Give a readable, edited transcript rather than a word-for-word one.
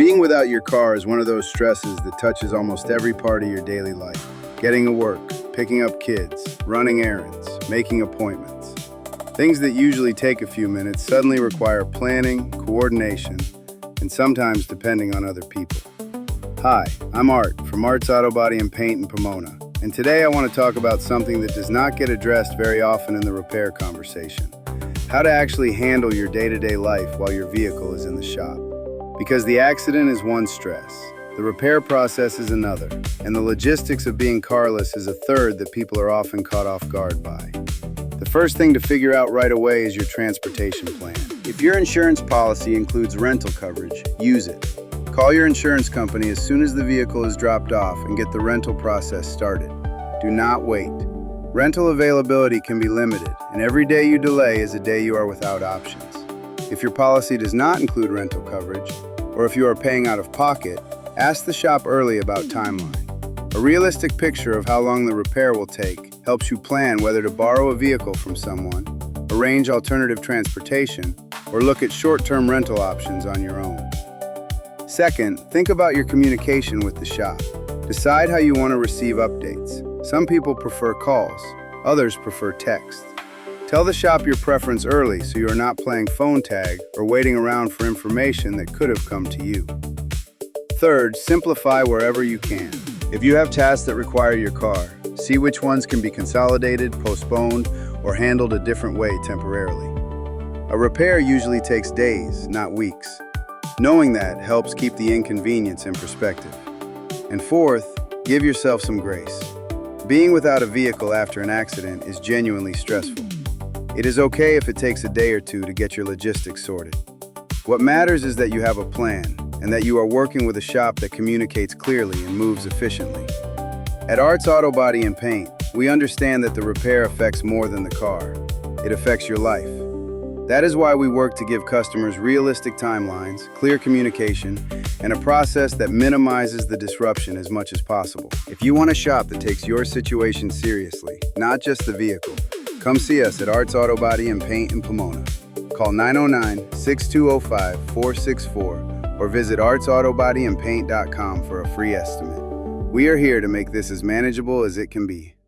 Being without your car is one of those stresses that touches almost every part of your daily life. Getting to work, picking up kids, running errands, making appointments. Things that usually take a few minutes suddenly require planning, coordination, and sometimes depending on other people. Hi, I'm Art from Arts Autobody and Paint in Pomona, and today I want to talk about something that does not get addressed very often in the repair conversation. How to actually handle your day-to-day life while your vehicle is in the shop. Because the accident is one stress, the repair process is another, and the logistics of being carless is a third that people are often caught off guard by. The first thing to figure out right away is your transportation plan. If your insurance policy includes rental coverage, use it. Call your insurance company as soon as the vehicle is dropped off and get the rental process started. Do not wait. Rental availability can be limited, and every day you delay is a day you are without options. If your policy does not include rental coverage, or if you are paying out of pocket, ask the shop early about timeline. A realistic picture of how long the repair will take helps you plan whether to borrow a vehicle from someone, arrange alternative transportation, or look at short-term rental options on your own. Second, think about your communication with the shop. Decide how you want to receive updates. Some people prefer calls, others prefer text. Tell the shop your preference early so you are not playing phone tag or waiting around for information that could have come to you. Third, simplify wherever you can. If you have tasks that require your car, see which ones can be consolidated, postponed, or handled a different way temporarily. A repair usually takes days, not weeks. Knowing that helps keep the inconvenience in perspective. And fourth, give yourself some grace. Being without a vehicle after an accident is genuinely stressful. It is okay if it takes a day or two to get your logistics sorted. What matters is that you have a plan and that you are working with a shop that communicates clearly and moves efficiently. At Arts Autobody and Paint, we understand that the repair affects more than the car. It affects your life. That is why we work to give customers realistic timelines, clear communication, and a process that minimizes the disruption as much as possible. If you want a shop that takes your situation seriously, not just the vehicle, come see us at Arts Autobody and Paint in Pomona. Call 909-6205-464 or visit artsautobodyandpaint.com for a free estimate. We are here to make this as manageable as it can be.